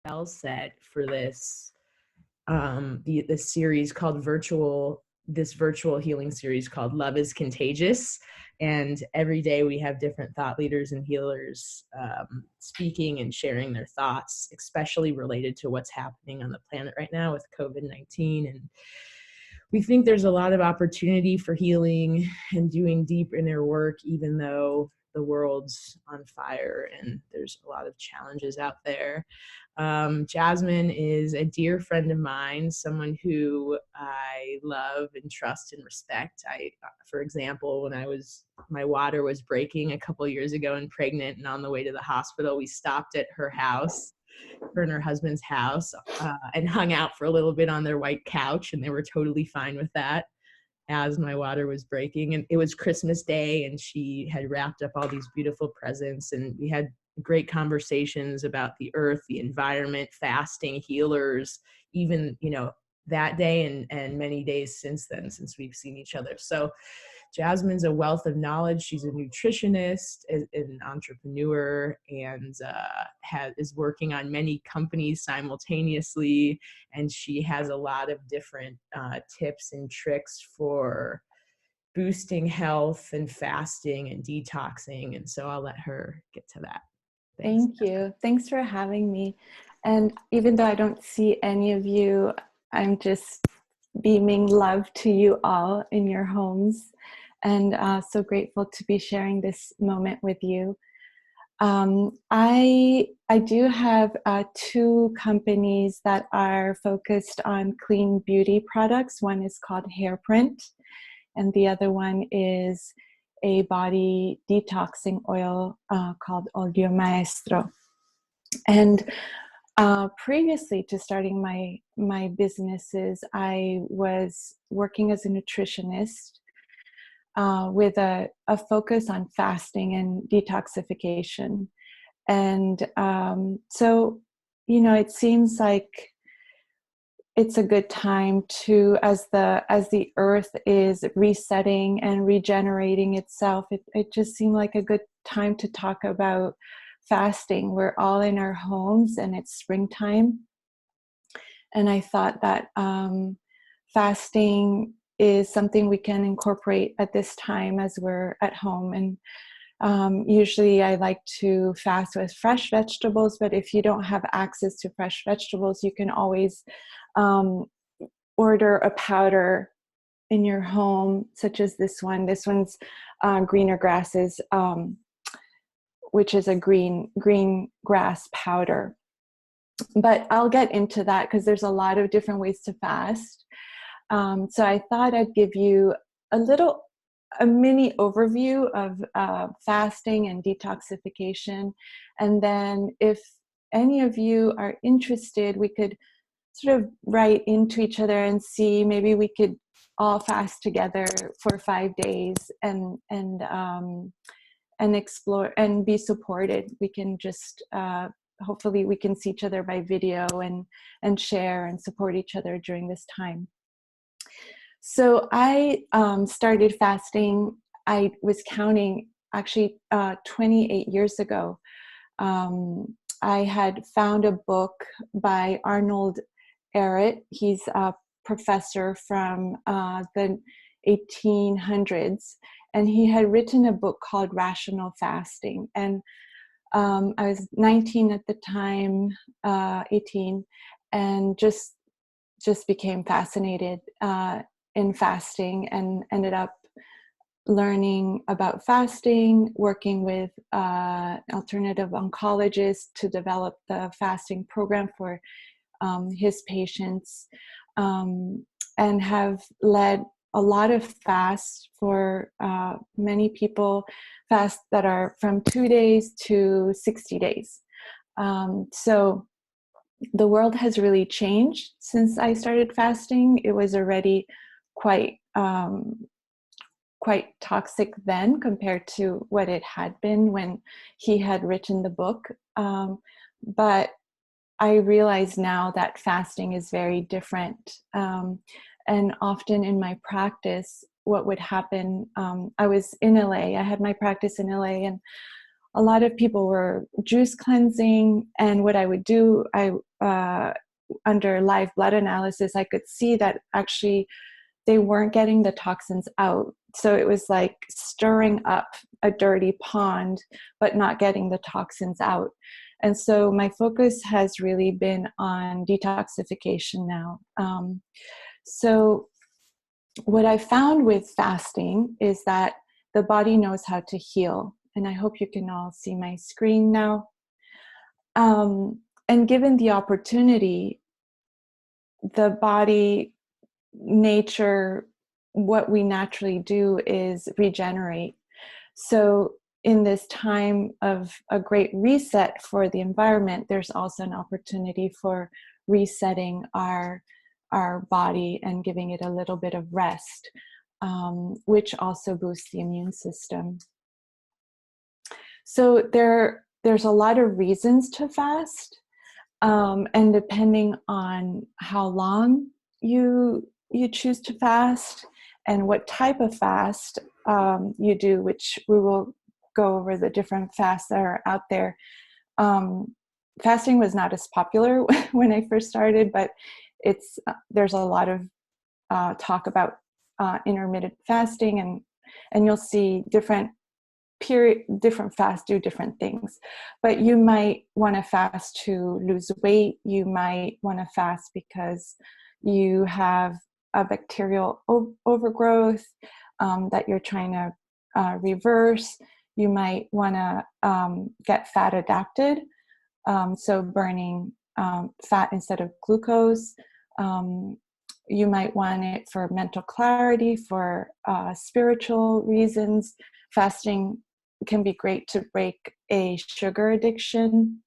WellSet for this series called virtual healing series called Love is Contagious. And every day we have different thought leaders and healers speaking and sharing their thoughts, especially related to what's happening on the planet right now with COVID-19. And we think there's a lot of opportunity for healing and doing deep inner work, even though the world's on fire and there's a lot of challenges out there. Jasmin is a dear friend of mine, someone who I love and trust and respect. For example, when my water was breaking a couple of years ago and pregnant and on the way to the hospital, we stopped at her and her husband's house, and hung out for a little bit on their white couch, and they were totally fine with that as my water was breaking. And it was Christmas Day, and she had wrapped up all these beautiful presents, and we had great conversations about the earth, the environment, fasting, healers, even, that day and many days since then, since we've seen each other. So Jasmin's a wealth of knowledge. She's a nutritionist, an entrepreneur, and is working on many companies simultaneously. And she has a lot of different tips and tricks for boosting health and fasting and detoxing. And so I'll let her get to that. Thanks. Thank you. Thanks for having me. And even though I don't see any of you, I'm just beaming love to you all in your homes, and so grateful to be sharing this moment with you. I do have two companies that are focused on clean beauty products. One is called Hairprint, and the other one is a body detoxing oil called Olio Maestro. And previously to starting my businesses, I was working as a nutritionist with a focus on fasting and detoxification. And so, it seems like it's a good time to, as the earth is resetting and regenerating itself, it just seemed like a good time to talk about fasting. We're all in our homes and it's springtime. And I thought that fasting is something we can incorporate at this time as we're at home. And usually I like to fast with fresh vegetables, but if you don't have access to fresh vegetables, you can always order a powder in your home, such as this one. This one's greener grasses, which is a green grass powder. But I'll get into that because there's a lot of different ways to fast. So I thought I'd give you a mini overview of fasting and detoxification. And then if any of you are interested, we could sort of write into each other and see, maybe we could all fast together for 5 days and explore and be supported. We can just, hopefully we can see each other by video and share and support each other during this time. So I started fasting, I was counting actually 28 years ago. I had found a book by Arnold Ehret. He's a professor from the 1800s, and he had written a book called Rational Fasting. And I was 19 at the time, 18, and just became fascinated in fasting, and ended up learning about fasting, working with alternative oncologists to develop the fasting program for his patients, and have led a lot of fasts for many people, fasts that are from 2 days to 60 days. So the world has really changed since I started fasting. It was already quite toxic then compared to what it had been when he had written the book. But I realize now that fasting is very different. And often in my practice, what would happen, I was in LA, I had my practice in LA, and a lot of people were juice cleansing. And what I would do, I under live blood analysis, I could see that actually they weren't getting the toxins out. So it was like stirring up a dirty pond, but not getting the toxins out. And so my focus has really been on detoxification now. So what I found with fasting is that the body knows how to heal. And I hope you can all see my screen now. And given the opportunity, the body, nature, what we naturally do is regenerate. So in this time of a great reset for the environment, there's also an opportunity for resetting our body and giving it a little bit of rest, which also boosts the immune system. So there's a lot of reasons to fast, and depending on how long you choose to fast and what type of fast you do, which we will go over the different fasts that are out there. Fasting was not as popular when I first started, but there's a lot of talk about intermittent fasting, and you'll see different fasts do different things. But you might want to fast to lose weight. You might want to fast because you have a bacterial overgrowth that you're trying to reverse. You might want to get fat adapted, so burning fat instead of glucose. You might want it for mental clarity, for spiritual reasons. Fasting can be great to break a sugar addiction,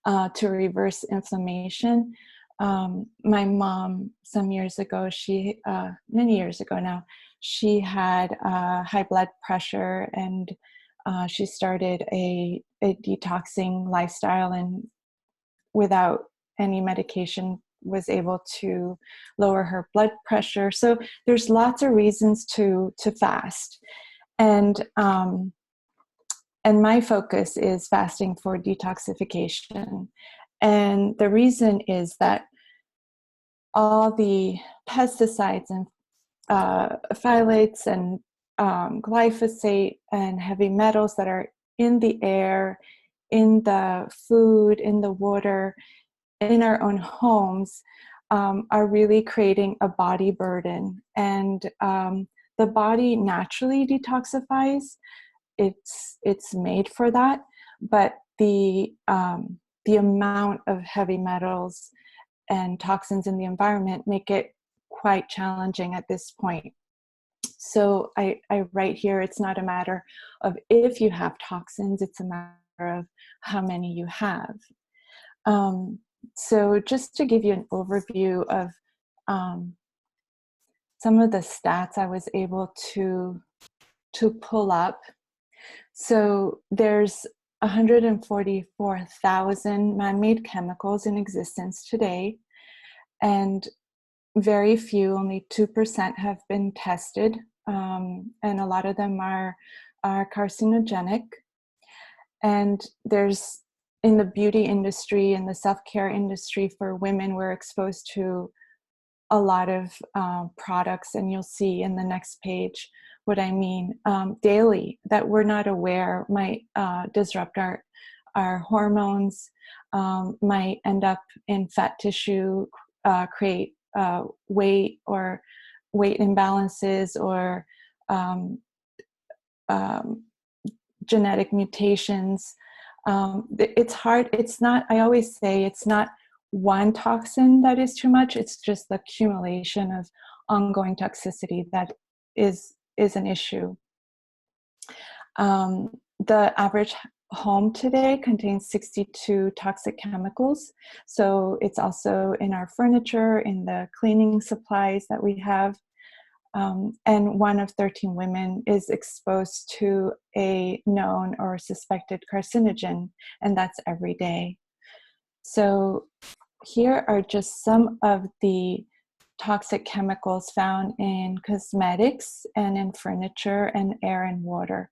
to reverse inflammation. My mom, some years ago, many years ago now, she had high blood pressure, and she started a detoxing lifestyle, and without any medication was able to lower her blood pressure. So there's lots of reasons to fast. And my focus is fasting for detoxification. And the reason is that all the pesticides and phthalates and glyphosate and heavy metals that are in the air, in the food, in the water, in our own homes, are really creating a body burden. And the body naturally detoxifies. It's made for that, but the amount of heavy metals and toxins in the environment make it quite challenging at this point. So I write here, it's not a matter of if you have toxins, it's a matter of how many you have. So just to give you an overview of some of the stats I was able to pull up. So there's 144,000 man-made chemicals in existence today, and very few, only 2% have been tested, and a lot of them are carcinogenic. And there's, in the beauty industry and the self-care industry for women, we're exposed to a lot of products, and you'll see in the next page what I mean, daily, that we're not aware might disrupt our hormones, might end up in fat tissue, create weight imbalances, or genetic mutations. It's hard. It's not, I always say, it's not one toxin that is too much. It's just the accumulation of ongoing toxicity that is an issue. The average home today contains 62 toxic chemicals. So it's also in our furniture, in the cleaning supplies that we have. And 1 of 13 women is exposed to a known or suspected carcinogen, and that's every day. So here are just some of the toxic chemicals found in cosmetics and in furniture and air and water.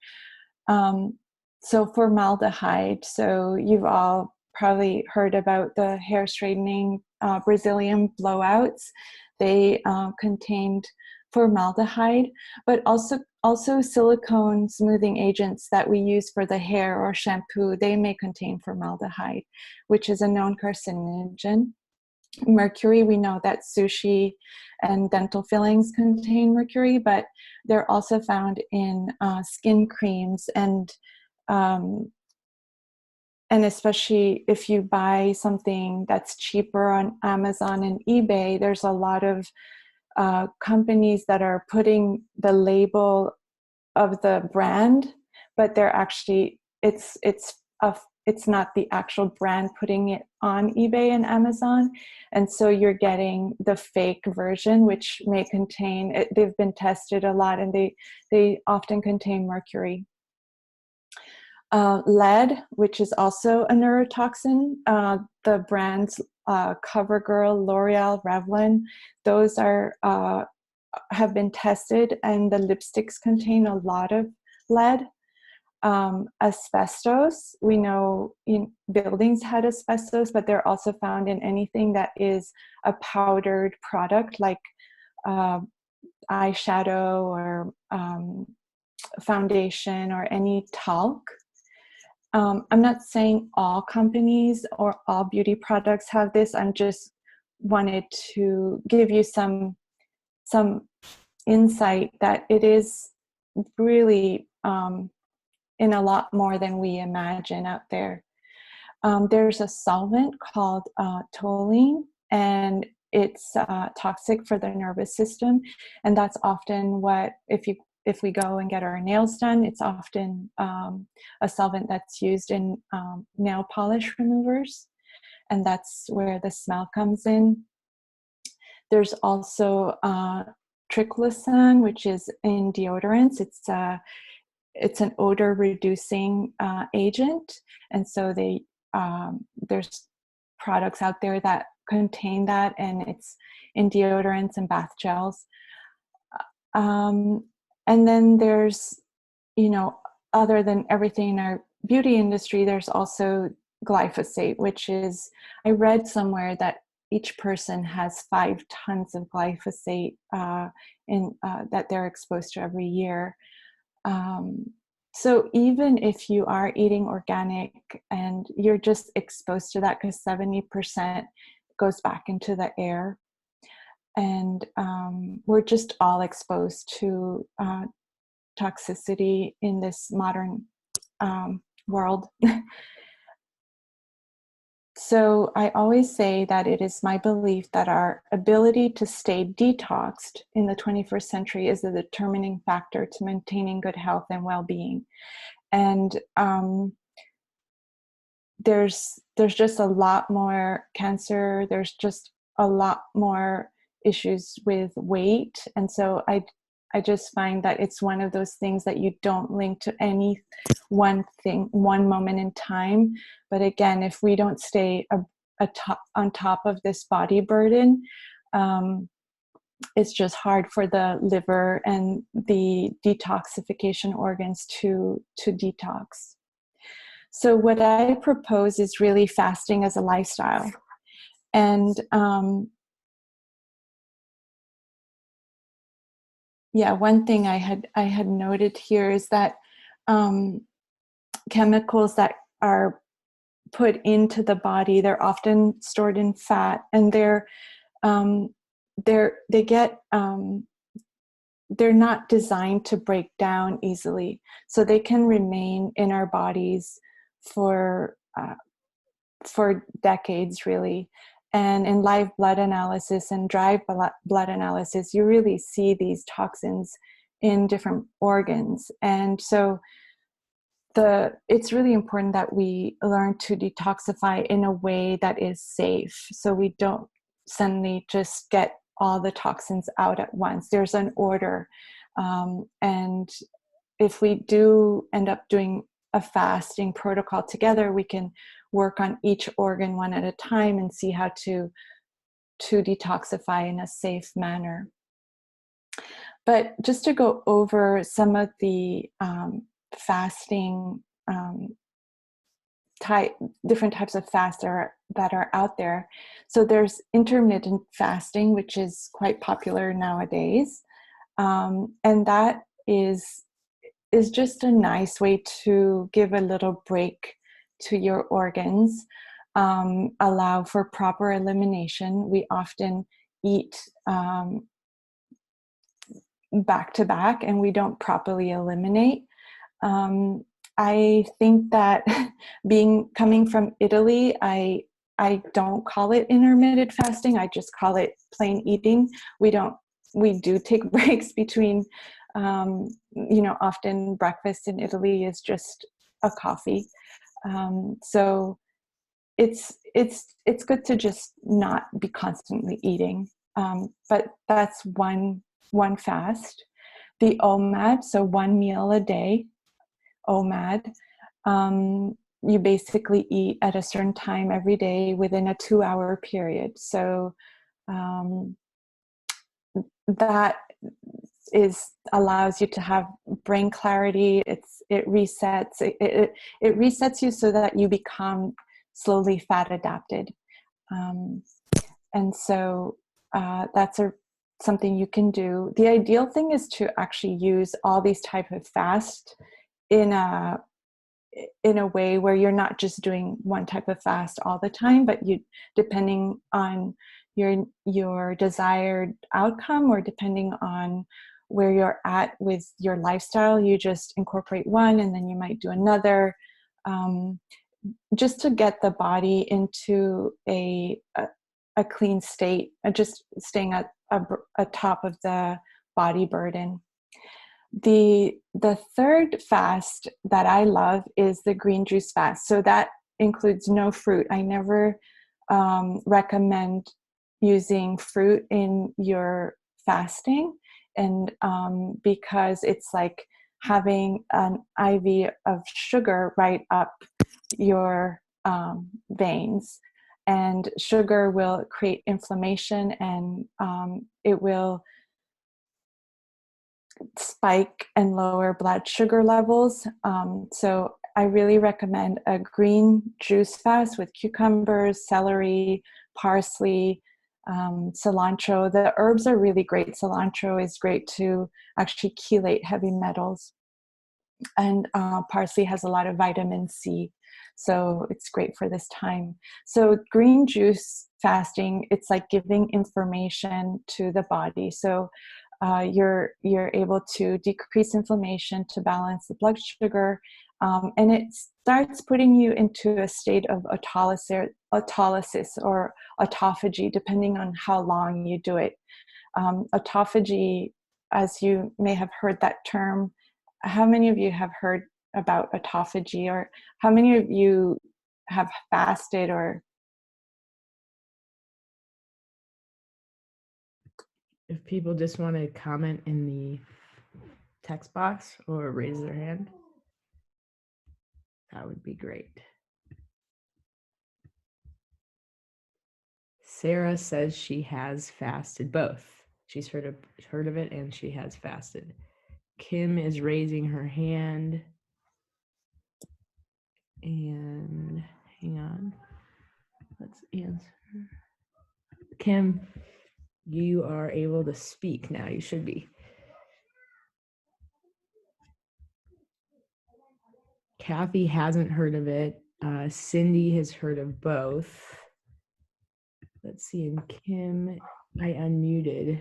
So formaldehyde, so you've all probably heard about the hair straightening Brazilian blowouts. They contained formaldehyde, but also silicone smoothing agents that we use for the hair or shampoo, they may contain formaldehyde, which is a known carcinogen. Mercury, we know that sushi and dental fillings contain mercury, but they're also found in skin creams, and especially if you buy something that's cheaper on Amazon and eBay, there's a lot of companies that are putting the label of the brand, but they're actually, it's not the actual brand putting it on eBay and Amazon. And so you're getting the fake version, which may contain, they've been tested a lot, and they often contain mercury. Lead, which is also a neurotoxin, the brands CoverGirl, L'Oreal, Revlon, those are have been tested, and the lipsticks contain a lot of lead. Asbestos, we know in buildings had asbestos, but they're also found in anything that is a powdered product, like eyeshadow or foundation or any talc. I'm not saying all companies or all beauty products have this. I'm just wanted to give you some insight that it is really in a lot more than we imagine out there. There's a solvent called toluene, and it's toxic for the nervous system, and that's often what, if we go and get our nails done, it's often a solvent that's used in nail polish removers, and that's where the smell comes in. There's also triclosan, which is in deodorants. It's an odor reducing agent, and so there's products out there that contain that, and it's in deodorants and bath gels. And then there's, other than everything in our beauty industry, there's also glyphosate, which is, I read somewhere that each person has 5 tons of glyphosate that they're exposed to every year. So even if you are eating organic and you're just exposed to that, because 70% goes back into the air, and we're just all exposed to toxicity in this modern world. So I always say that it is my belief that our ability to stay detoxed in the 21st century is the determining factor to maintaining good health and well-being. And there's just a lot more cancer. There's just a lot more issues with weight. And so I just find that it's one of those things that you don't link to any one thing, one moment in time. But again, if we don't stay on top of this body burden, it's just hard for the liver and the detoxification organs to detox. So what I propose is really fasting as a lifestyle. And one thing I had noted here is that chemicals that are put into the body, they're often stored in fat, and they're not designed to break down easily, so they can remain in our bodies for decades, really. And in live blood analysis and dry blood analysis, you really see these toxins in different organs. And so it's really important that we learn to detoxify in a way that is safe, so we don't suddenly just get all the toxins out at once. There's an order. And if we do end up doing a fasting protocol together, we can work on each organ one at a time and see how to detoxify in a safe manner. But just to go over some of the fasting different types of fast that are out there. So there's intermittent fasting, which is quite popular nowadays, and that is just a nice way to give a little break to your organs, allow for proper elimination. We often eat back to back, and we don't properly eliminate. I think that coming from Italy, I don't call it intermittent fasting. I just call it plain eating. We do take breaks between, often breakfast in Italy is just a coffee. So it's good to just not be constantly eating. But that's one fast. The OMAD, so 1 meal a day, OMAD. You basically eat at a certain time every day within a 2-hour period. So that allows you to have brain clarity. It resets you so that you become slowly fat adapted. And so that's something you can do. The ideal thing is to actually use all these type of fast in a way where you're not just doing one type of fast all the time, but you, depending on your desired outcome, or depending on where you're at with your lifestyle, you just incorporate one and then you might do another, just to get the body into a clean state, just staying at top of the body burden. The third fast that I love is the green juice fast. So that includes no fruit. I never recommend using fruit in your fasting, and because it's like having an IV of sugar right up your veins, and sugar will create inflammation, and it will spike and lower blood sugar levels. So I really recommend a green juice fast with cucumbers, celery, parsley, cilantro. The herbs are really great. Cilantro is great to actually chelate heavy metals. And parsley has a lot of vitamin C, so it's great for this time. So green juice fasting, it's like giving information to the body. So you're able to decrease inflammation, to balance the blood sugar, and it starts putting you into a state of autolysis or autophagy, depending on how long you do it. Autophagy, as you may have heard that term, how many of you have heard about autophagy, or how many of you have fasted? Or if people just want to comment in the text box or raise their hand, that would be great. Sarah says she has fasted both. She's heard of it, and she has fasted. Kim is raising her hand. And hang on. Let's answer. Kim, you are able to speak now. You should be. Kathy hasn't heard of it. Cindy has heard of both. Let's see. And Kim, I unmuted.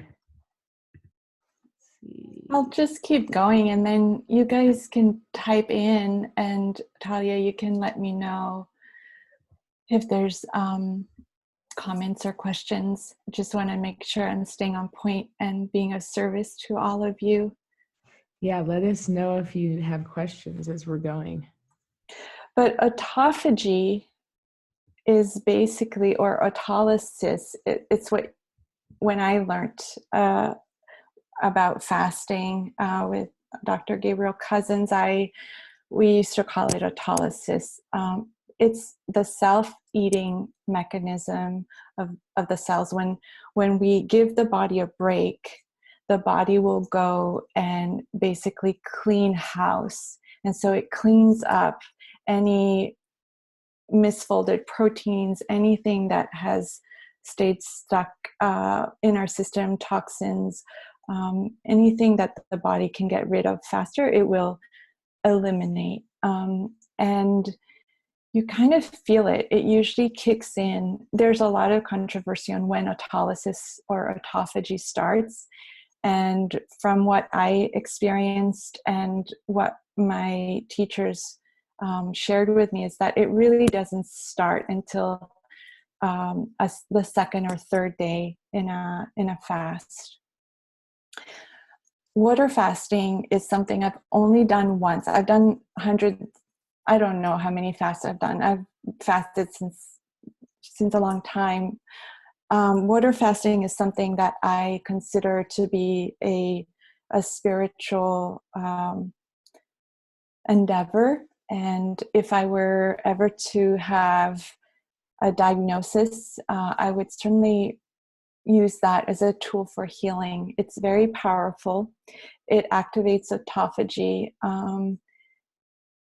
I'll just keep going, and then you guys can type in, and Talia, you can let me know if there's comments or questions. Just want to make sure I'm staying on point and being of service to all of you. Yeah, let us know if you have questions as we're going. But autophagy is basically, or autolysis, it's when I learned about fasting with Dr. Gabriel Cousins, we used to call it autolysis. It's the self-eating mechanism of the cells. When we give the body a break, the body will go and basically clean house. And so it cleans up any misfolded proteins, anything that has stayed stuck in our system, toxins, anything that the body can get rid of faster, it will eliminate. And you kind of feel it. It usually kicks in. There's a lot of controversy on when autolysis or autophagy starts. And from what I experienced and what my teachers shared with me is that it really doesn't start until the second or third day in a fast. Water fasting is something I've only done once. I've done hundreds. I don't know how many fasts I've done. I've fasted since a long time. Water fasting is something that I consider to be a spiritual endeavor. And if I were ever to have a diagnosis, I would certainly use that as a tool for healing. It's very powerful. It activates autophagy.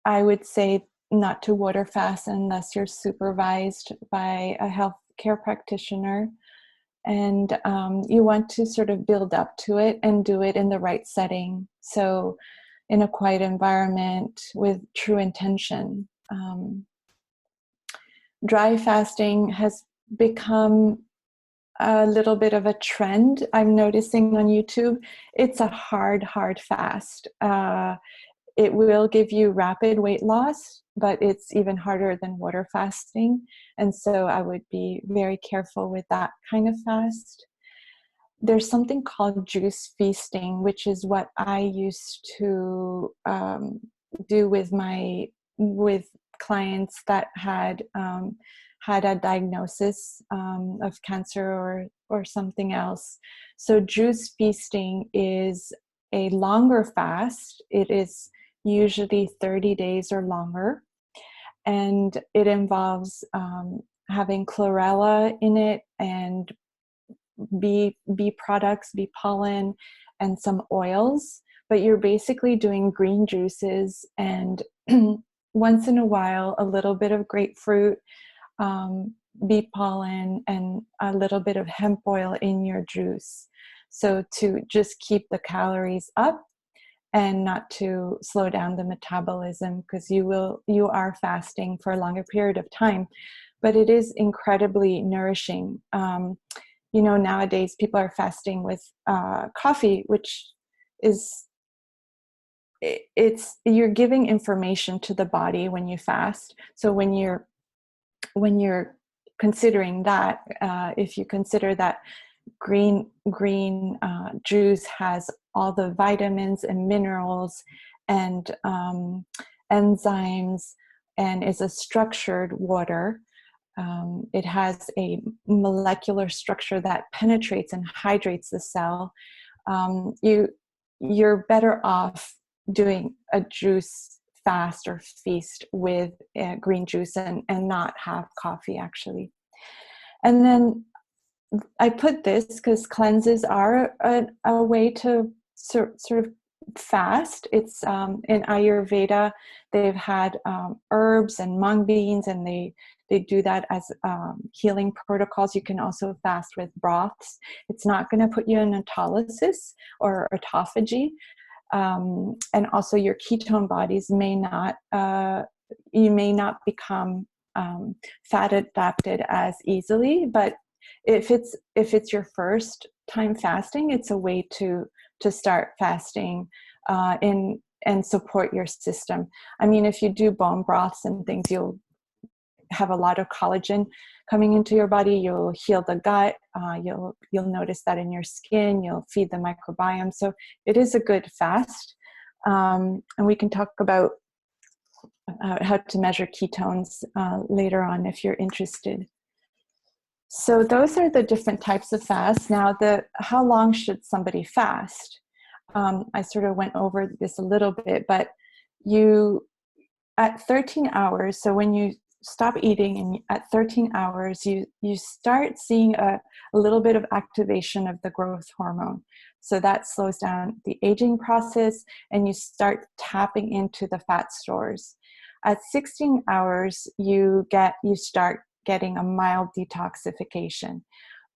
I would say not to water fast unless you're supervised by a healthcare practitioner. And you want to sort of build up to it and do it in the right setting. So in a quiet environment with true intention. Dry fasting has become a little bit of a trend I'm noticing on YouTube. It's a hard fast. It will give you rapid weight loss, but it's even harder than water fasting. And so I would be very careful with that kind of fast. There's something called juice feasting, which is what I used to do with clients that had a diagnosis of cancer or something else. So juice feasting is a longer fast. It is usually 30 days or longer, and it involves having chlorella in it and bee products, bee pollen, and some oils. But you're basically doing green juices and once in a while a little bit of grapefruit, bee pollen, and a little bit of hemp oil in your juice. So to just keep the calories up and not to slow down the metabolism, because you are fasting for a longer period of time. But it is incredibly nourishing. Nowadays people are fasting with coffee, which is you're giving information to the body when you fast. So when you're considering that, if you consider that green juice has all the vitamins and minerals and enzymes and is a structured water, it has a molecular structure that penetrates and hydrates the cell. You're better off doing a juice fast or feast with green juice and not have coffee, actually. And then I put this because cleanses are a way to sort of fast. It's in Ayurveda, they've had herbs and mung beans, and they do that as healing protocols. You can also fast with broths. It's not going to put you in autolysis or autophagy. And also your ketone bodies may not, you may not become fat adapted as easily, but if it's your first time fasting, it's a way to start fasting and support your system. I mean, if you do bone broths and things, you'll have a lot of collagen coming into your body. You'll heal the gut. You'll notice that in your skin. You'll feed the microbiome. So it is a good fast. And we can talk about how to measure ketones later on if you're interested. So those are the different types of fasts. Now, how long should somebody fast? I sort of went over this a little bit, but at 13 hours, so when you stop eating and at 13 hours, you start seeing a little bit of activation of the growth hormone. So that slows down the aging process and you start tapping into the fat stores. At 16 hours, you start getting a mild detoxification.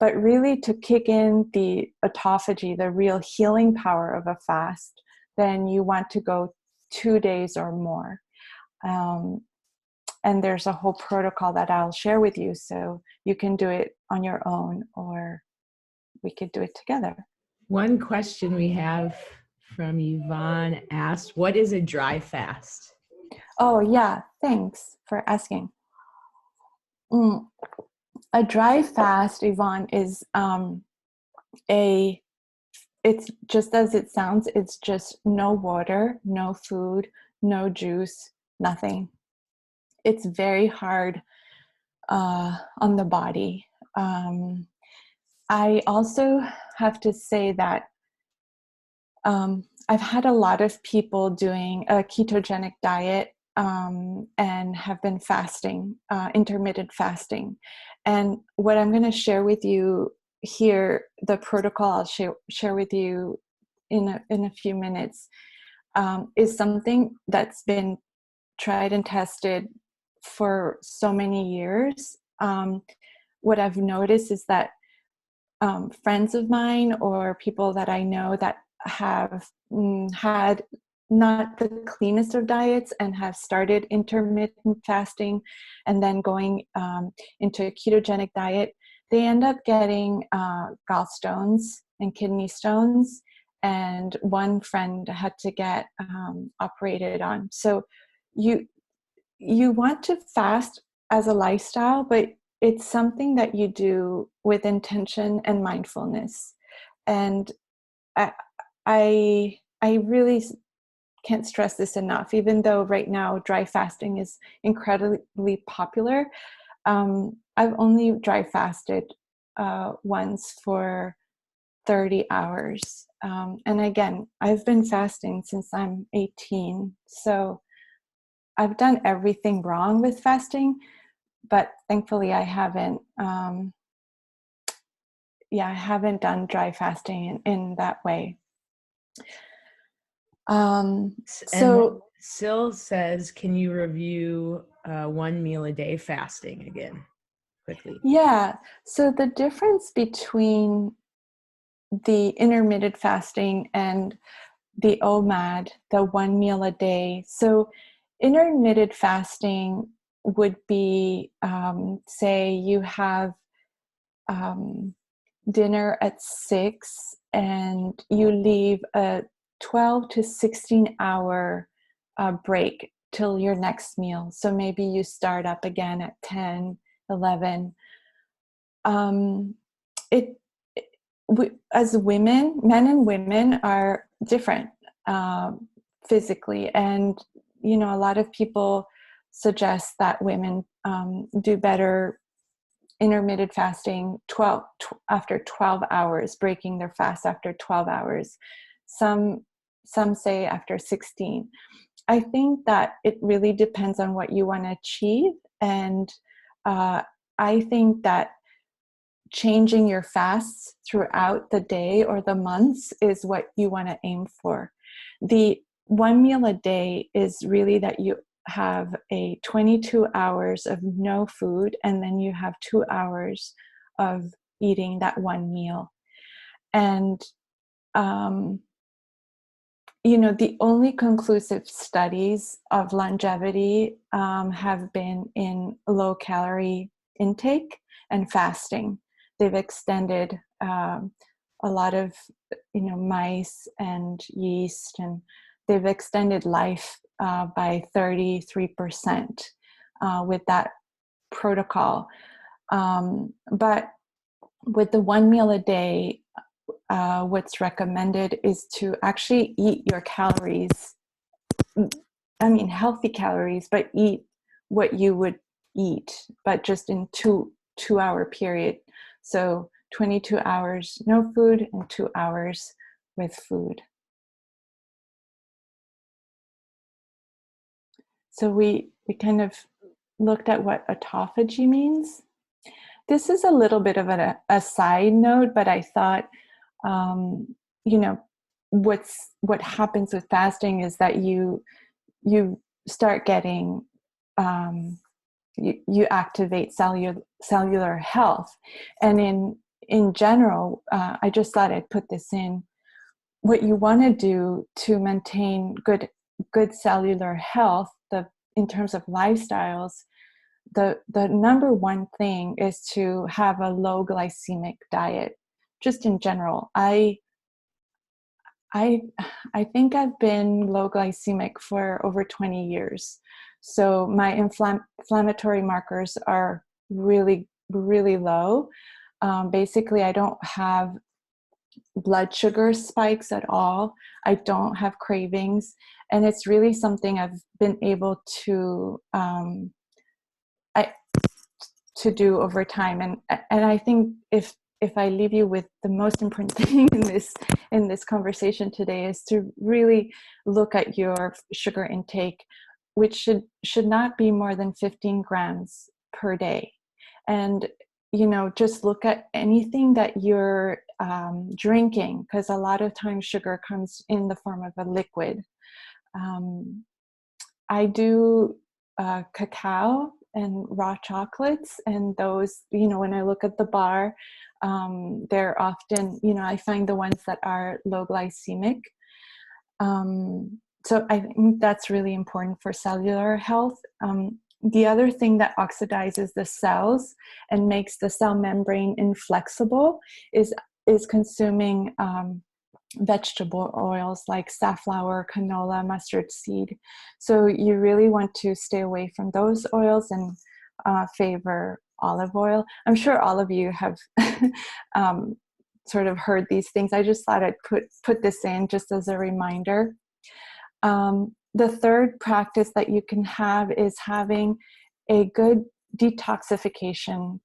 But really, to kick in the autophagy, the real healing power of a fast, then you want to go 2 days or more. And there's a whole protocol that I'll share with you, so you can do it on your own, or we could do it together. One question we have from Yvonne asked, what is a dry fast? Oh, yeah. Thanks for asking. A dry fast, Yvonne, is it's just as it sounds. It's just no water, no food, no juice, nothing. It's very hard on the body. I also have to say that I've had a lot of people doing a ketogenic diet and have been fasting, intermittent fasting. And what I'm going to share with you here, the protocol I'll share with you in a few minutes, is something that's been tried and tested for so many years. What I've noticed is that friends of mine or people that I know that have had not the cleanest of diets and have started intermittent fasting and then going into a ketogenic diet, they end up getting gallstones and kidney stones. And one friend had to get operated on. So you want to fast as a lifestyle, but it's something that you do with intention and mindfulness. And I really can't stress this enough, even though right now dry fasting is incredibly popular. I've only dry fasted once for 30 hours. And again, I've been fasting since I'm 18. So I've done everything wrong with fasting, but thankfully I haven't done dry fasting in that way. So Sil says, can you review 1 meal a day fasting again quickly? Yeah. So the difference between the intermittent fasting and the OMAD, the 1 meal a day. So intermittent fasting would be, say you have dinner at 6 and you leave a 12 to 16 hour break till your next meal. So maybe you start up again at 10, 11. As women, men and women are different physically. And, you know, a lot of people suggest that women do better intermittent fasting after 12 hours, breaking their fast after 12 hours. Some say after 16. I think that it really depends on what you want to achieve. And I think that changing your fasts throughout the day or the months is what you want to aim for. The 1 meal a day is really that you have a 22 hours of no food, and then you have 2 hours of eating that one meal. And, you know, the only conclusive studies of longevity have been in low calorie intake and fasting. They've extended a lot of, you know, mice and yeast, and they've extended life by 33% with that protocol. But with the 1 meal a day, what's recommended is to actually eat your calories. I mean, healthy calories, but eat what you would eat, but just in two-hour period. So 22 hours no food and 2 hours with food. So we kind of looked at what autophagy means. This is a little bit of a side note, but I thought, you know, what happens with fasting is that you start getting you activate cellular health. And in general, I just thought I'd put this in. What you want to do to maintain good cellular health, in terms of lifestyles, the number one thing is to have a low glycemic diet. Just in general, I think I've been low glycemic for over 20 years. So my inflammatory markers are really, really low. Basically, I don't have blood sugar spikes at all. I don't have cravings. And it's really something I've been able to do over time. And I think if I leave you with the most important thing in this conversation today, is to really look at your sugar intake, which should not be more than 15 grams per day. And just look at anything that you're drinking, because a lot of times sugar comes in the form of a liquid. I do cacao and raw chocolates, and those, when I look at the bar, they're often, I find the ones that are low glycemic. So I think that's really important for cellular health. The other thing that oxidizes the cells and makes the cell membrane inflexible is consuming vegetable oils like safflower, canola, mustard seed. So you really want to stay away from those oils and favor olive oil. I'm sure all of you have sort of heard these things. I just thought I'd put this in just as a reminder. The third practice that you can have is having a good detoxification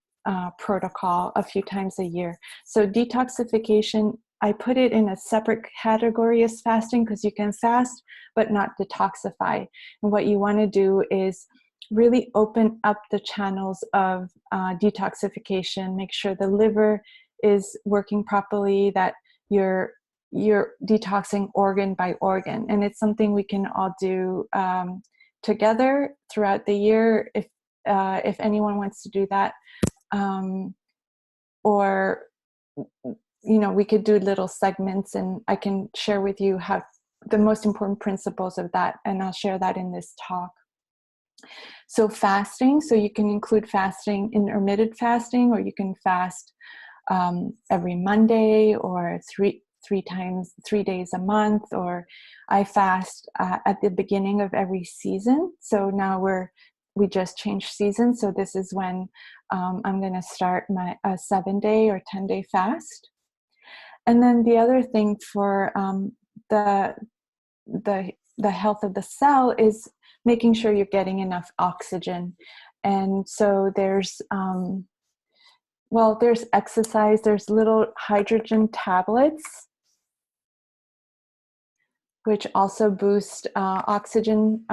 protocol a few times a year. So detoxification, I put it in a separate category as fasting, because you can fast but not detoxify. And what you want to do is really open up the channels of detoxification, make sure the liver is working properly, that you're detoxing organ by organ. And it's something we can all do together throughout the year, if anyone wants to do that. Or we could do little segments, and I can share with you how the most important principles of that, and I'll share that in this talk. So fasting, so you can include fasting, intermittent fasting, or you can fast every Monday, or three days a month, or I fast at the beginning of every season. So now we just changed seasons. So this is when I'm going to start my 7-day or 10-day fast. And then the other thing for the health of the cell is making sure you're getting enough oxygen. And so there's exercise, there's little hydrogen tablets, which also boost oxygen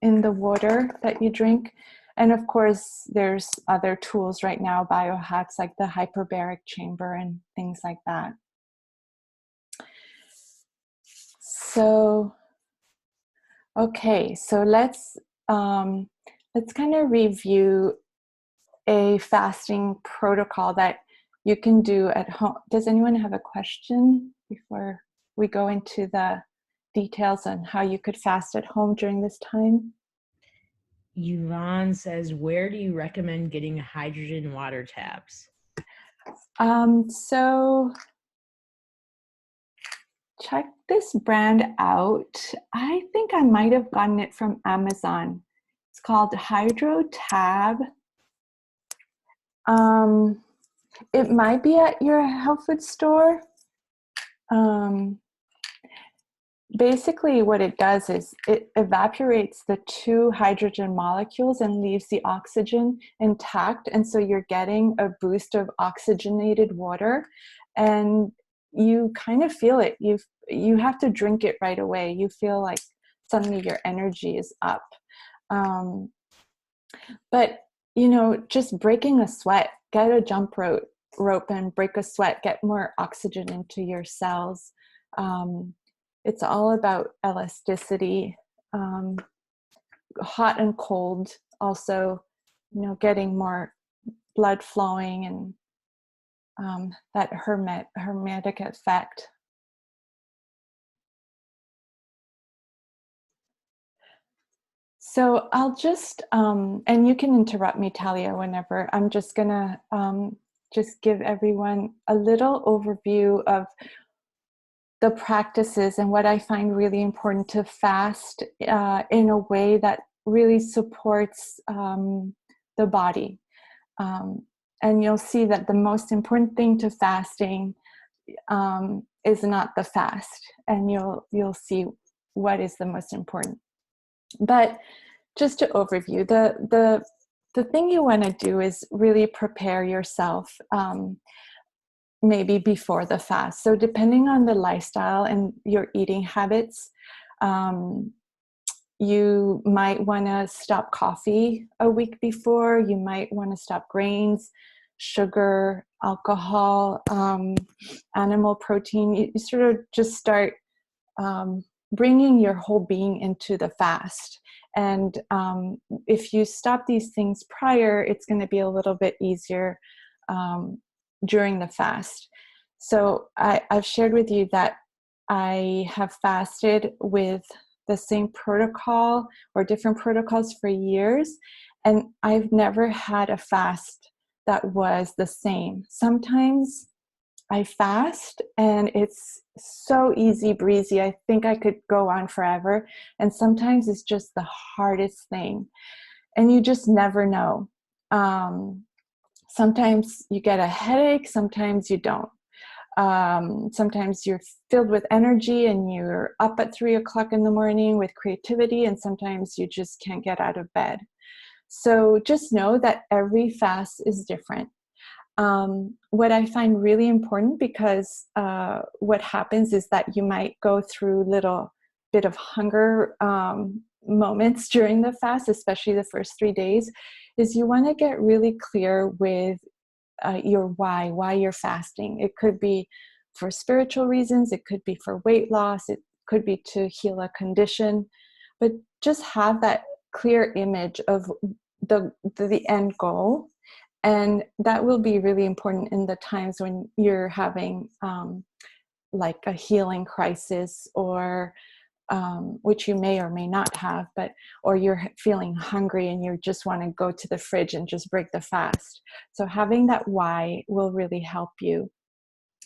in the water that you drink. And of course, there's other tools right now, biohacks like the hyperbaric chamber and things like that. So, okay, so let's kind of review a fasting protocol that you can do at home. Does anyone have a question before we go into the details on how you could fast at home during this time? Yvonne says, where do you recommend getting hydrogen water tabs? So check this brand out. I think I might have gotten it from Amazon. It's called Hydro Tab. It might be at your health food store. Basically what it does is it evaporates the 2 hydrogen molecules and leaves the oxygen intact. And so you're getting a boost of oxygenated water, and you kind of feel it. You have to drink it right away. You feel like suddenly your energy is up. But, just breaking a sweat, get a jump rope and break a sweat, get more oxygen into your cells. It's all about elasticity. Hot and cold also, getting more blood flowing and that hermetic effect. So I'll just, and you can interrupt me, Talia, whenever. I'm just gonna just give everyone a little overview of the practices and what I find really important to fast in a way that really supports the body. And you'll see that the most important thing to fasting is not the fast, and you'll see what is the most important. But just to overview, the thing you want to do is really prepare yourself, maybe before the fast. So depending on the lifestyle and your eating habits, you might want to stop coffee a week before. You might want to stop grains, sugar, alcohol, animal protein. You sort of just start bringing your whole being into the fast. And if you stop these things prior, it's going to be a little bit easier during the fast. So I've shared with you that I have fasted with the same protocol or different protocols for years, and I've never had a fast that was the same. Sometimes I fast and it's so easy breezy. I think I could go on forever. And sometimes it's just the hardest thing. And you just never know. Sometimes you get a headache, sometimes you don't. Sometimes you're filled with energy and you're up at 3 o'clock in the morning with creativity, and sometimes you just can't get out of bed. So just know that every fast is different. What I find really important, because what happens is that you might go through little bit of hunger moments during the fast, especially the first 3 days, is you want to get really clear with your why you're fasting. It could be for spiritual reasons, it could be for weight loss, it could be to heal a condition, but just have that clear image of the end goal. And that will be really important in the times when you're having like a healing crisis, or which you may or may not have, or you're feeling hungry and you just want to go to the fridge and just break the fast. So having that why will really help you.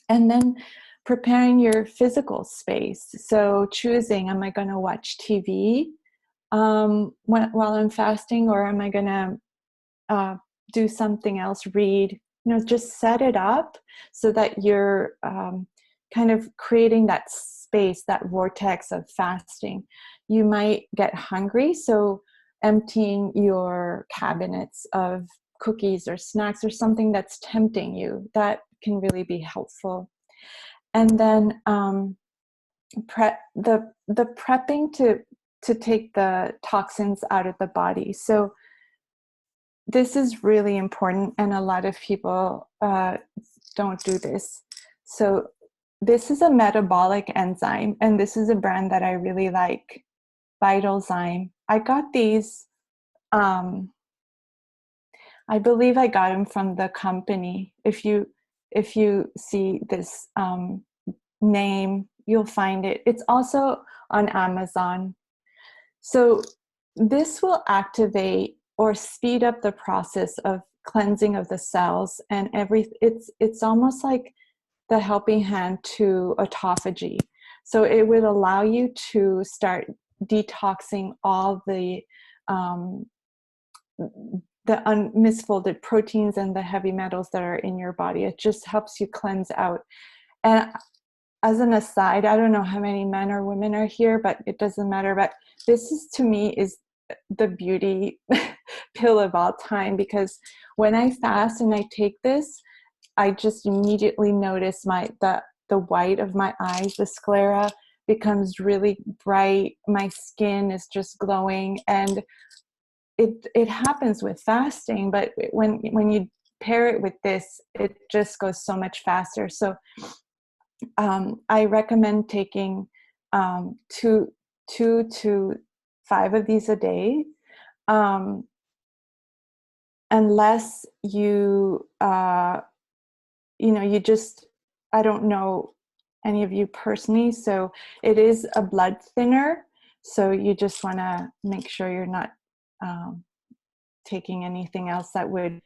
And then preparing your physical space. So choosing, am I going to watch TV while I'm fasting, or am I going to do something else, read? Just set it up so that you're kind of creating that space, that vortex of fasting. You might get hungry, so emptying your cabinets of cookies or snacks or something that's tempting you, that can really be helpful. And then the prepping to take the toxins out of the body. So this is really important, and a lot of people don't do this. So this is a metabolic enzyme, and this is a brand that I really like, Vitalzyme. I got these, I believe I got them from the company. If you see this name, you'll find it. It's also on Amazon. So this will activate or speed up the process of cleansing of the cells, and it's almost like the helping hand to autophagy. So it would allow you to start detoxing all the misfolded proteins and the heavy metals that are in your body. It just helps you cleanse out. And as an aside, I don't know how many men or women are here, but it doesn't matter. But this is, to me, is the beauty pill of all time, because when I fast and I take this, I just immediately notice the white of my eyes, the sclera, becomes really bright. My skin is just glowing, and it happens with fasting, but when you pair it with this, it just goes so much faster. So I recommend taking 2 to 5 of these a day. unless you, you just, I don't know any of you personally, so it is a blood thinner. So you just want to make sure you're not taking anything else that would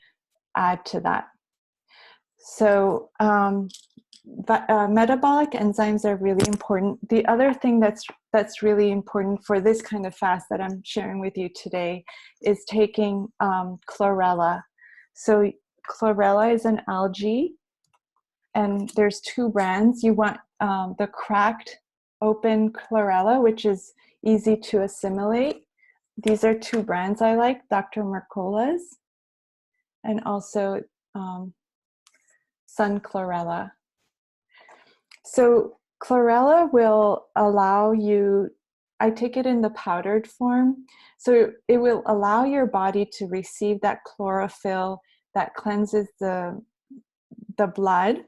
add to that. So metabolic enzymes are really important. The other thing that's really important for this kind of fast that I'm sharing with you today is taking chlorella. So chlorella is an algae, and there's 2 brands. You want the cracked open chlorella, which is easy to assimilate. These are 2 brands I like, Dr. Mercola's, and also sun chlorella. So chlorella will allow you, I take it in the powdered form, so it will allow your body to receive that chlorophyll that cleanses the blood,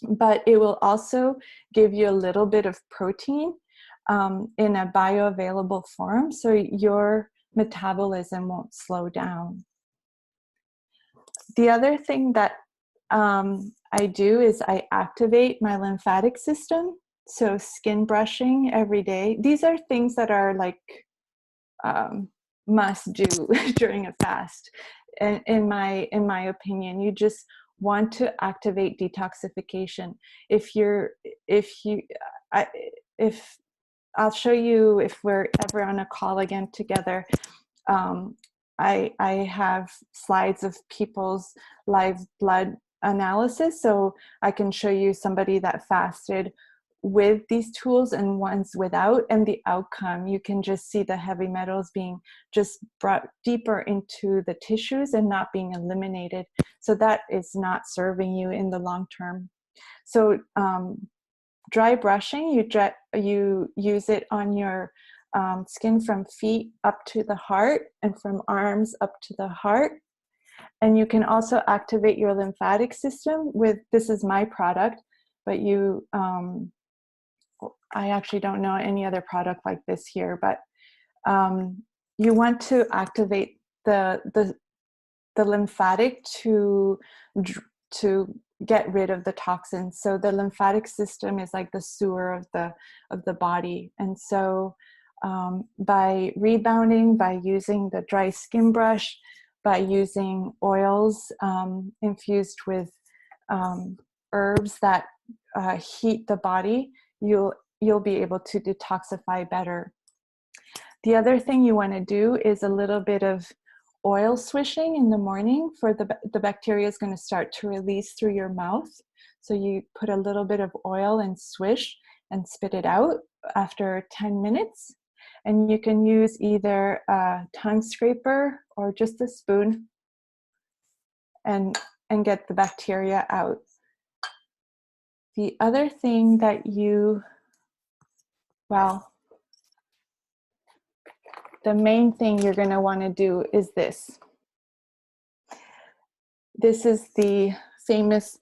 but it will also give you a little bit of protein in a bioavailable form, so your metabolism won't slow down. The other thing that I do is I activate my lymphatic system. So skin brushing every day. These are things that are like must do during a fast. And in my opinion, you just want to activate detoxification. I'll show you if we're ever on a call again together. I have slides of people's live blood analysis, so I can show you somebody that fasted with these tools and ones without, and the outcome. You can just see the heavy metals being just brought deeper into the tissues and not being eliminated. So that is not serving you in the long term. So dry brushing, you use it on your skin from feet up to the heart and from arms up to the heart. And you can also activate your lymphatic system with, this is my product, but you, I actually don't know any other product like this here, but you want to activate the lymphatic to get rid of the toxins. So the lymphatic system is like the sewer of the body. And so by rebounding, by using the dry skin brush, by using oils infused with herbs that heat the body, you'll be able to detoxify better. The other thing you want to do is a little bit of oil swishing in the morning. For the bacteria is going to start to release through your mouth. So you put a little bit of oil and swish and spit it out after 10 minutes. And you can use either a tongue scraper or just a spoon and get the bacteria out. The other thing that the main thing you're going to want to do is this. This is the famous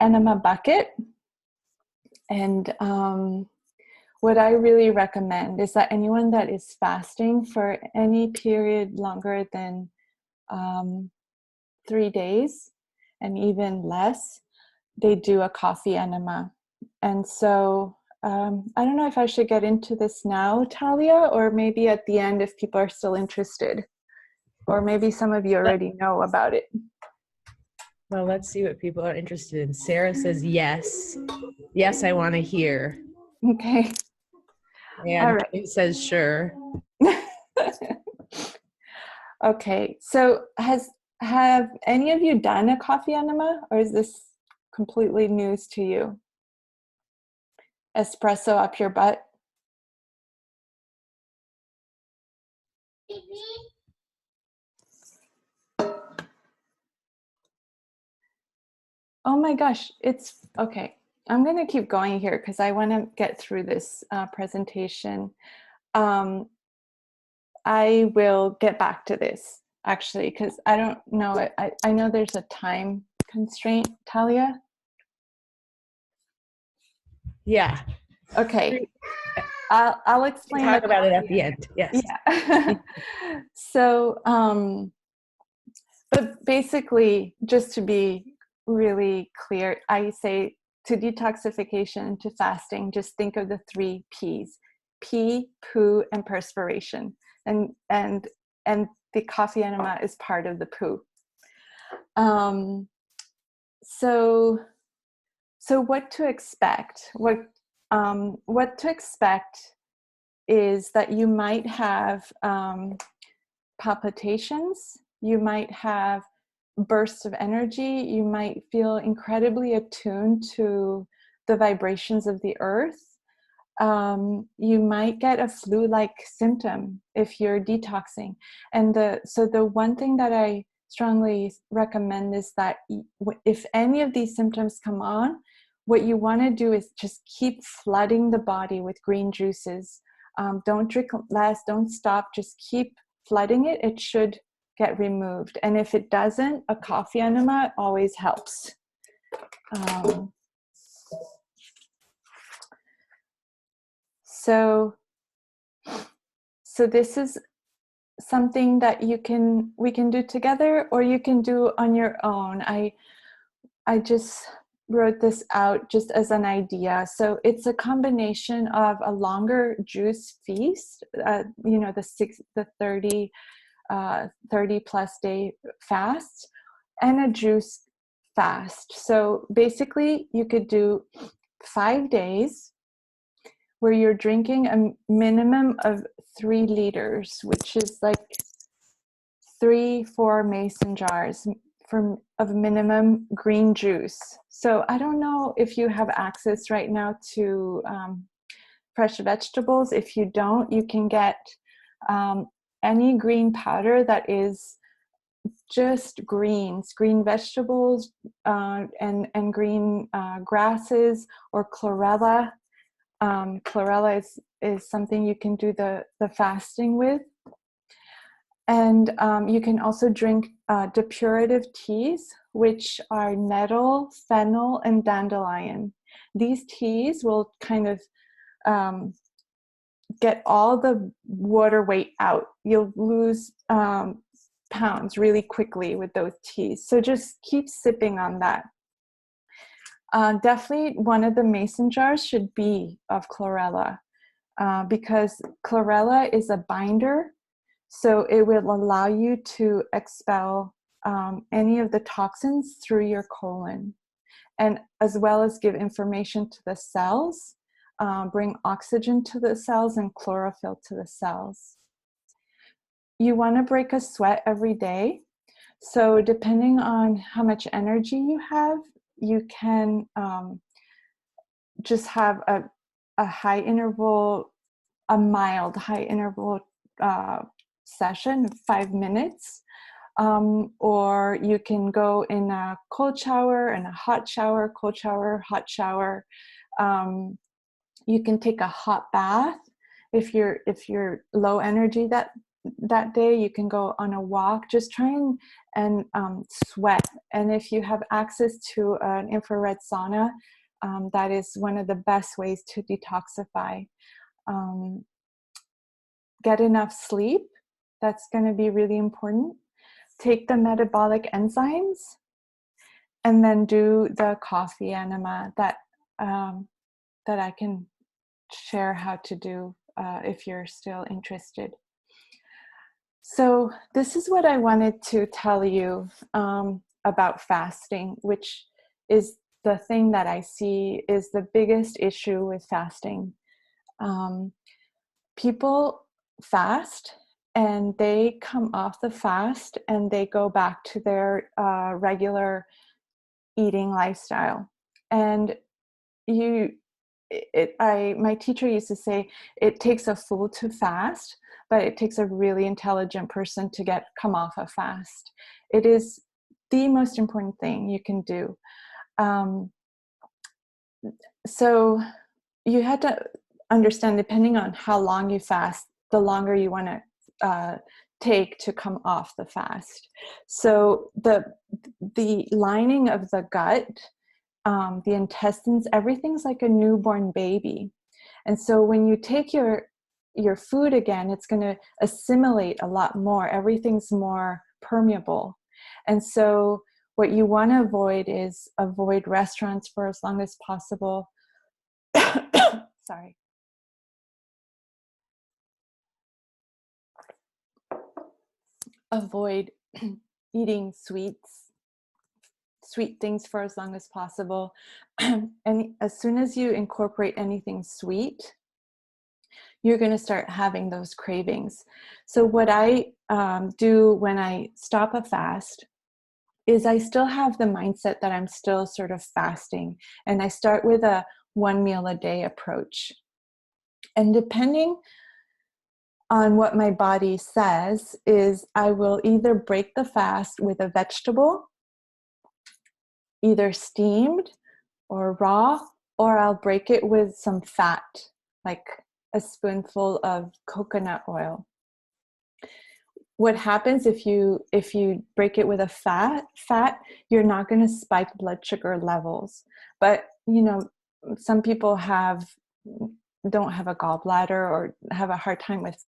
enema bucket. And what I really recommend is that anyone that is fasting for any period longer than 3 days and even less, they do a coffee enema. And so I don't know if I should get into this now, Talia, or maybe at the end if people are still interested. Or maybe some of you already know about it. Well, let's see what people are interested in. Sarah says yes. Yes, I want to hear. Okay. And all right. It says sure. Okay. So have any of you done a coffee enema, or is this completely news to you? Espresso up your butt? Oh my gosh, it's okay. I'm going to keep going here because I want to get through this presentation. I will get back to this actually because I don't know. I know there's a time constraint, Talia. Yeah. Okay. I'll explain. Talk about it at the end. Yes. Yeah. So But basically, just to be really clear, I say to detoxification, to fasting, just think of the 3 P's: pee, poo, and perspiration. And the coffee enema is part of the poo. So what to expect? What to expect is that you might have palpitations, you might have bursts of energy, you might feel incredibly attuned to the vibrations of the earth. You might get a flu-like symptom if you're detoxing. And so the one thing that I strongly recommend is that if any of these symptoms come on, what you want to do is just keep flooding the body with green juices. Don't drink less, don't stop, just keep flooding it. It should get removed. And if it doesn't, a coffee enema always helps. So this is something that we can do together, or you can do on your own. I just wrote this out just as an idea. So it's a combination of a longer juice feast, the 30 plus day fast, and a juice fast. So basically you could do 5 days where you're drinking a minimum of 3 liters, which is like 3-4 mason jars of minimum green juice. So I don't know if you have access right now to fresh vegetables. If you don't, you can get any green powder that is just greens, green vegetables, and green grasses, or chlorella. Chlorella is something you can do the fasting with. And you can also drink depurative teas, which are nettle, fennel, and dandelion. These teas will kind of get all the water weight out. You'll lose pounds really quickly with those teas. So just keep sipping on that. Definitely one of the mason jars should be of chlorella, because chlorella is a binder. So it will allow you to expel any of the toxins through your colon, and as well as give information to the cells, bring oxygen to the cells and chlorophyll to the cells. You want to break a sweat every day. So depending on how much energy you have, you can just have a high interval, a mild high interval session, 5 minutes, or you can go in a cold shower and a hot shower, cold shower, hot shower. You can take a hot bath if you're low energy that day. You can go on a walk. Just try and sweat. And if you have access to an infrared sauna, that is one of the best ways to detoxify. Get enough sleep. That's going to be really important. Take the metabolic enzymes, and then do the coffee enema that I can share how to do if you're still interested. So this is what I wanted to tell you about fasting, which is the thing that I see is the biggest issue with fasting. People fast and they come off the fast and they go back to their regular eating lifestyle. And my teacher used to say, it takes a fool to fast, but it takes a really intelligent person to come off a fast. It is the most important thing you can do. So you had to understand, depending on how long you fast, the longer you want to take to come off the fast. So the lining of the gut, the intestines, everything's like a newborn baby. And so when you take your food again, it's going to assimilate a lot more. Everything's more permeable. And so what you want to avoid is avoid restaurants for as long as possible. Sorry. Avoid eating sweet things for as long as possible. And as soon as you incorporate anything sweet, you're going to start having those cravings. So what I do when I stop a fast is I still have the mindset that I'm still sort of fasting, and I start with a 1 meal a day approach. And depending on what my body says is I will either break the fast with a vegetable, either steamed or raw, or I'll break it with some fat, like a spoonful of coconut oil. What happens if you break it with a fat, you're not going to spike blood sugar levels. But, some people don't have a gallbladder or have a hard time with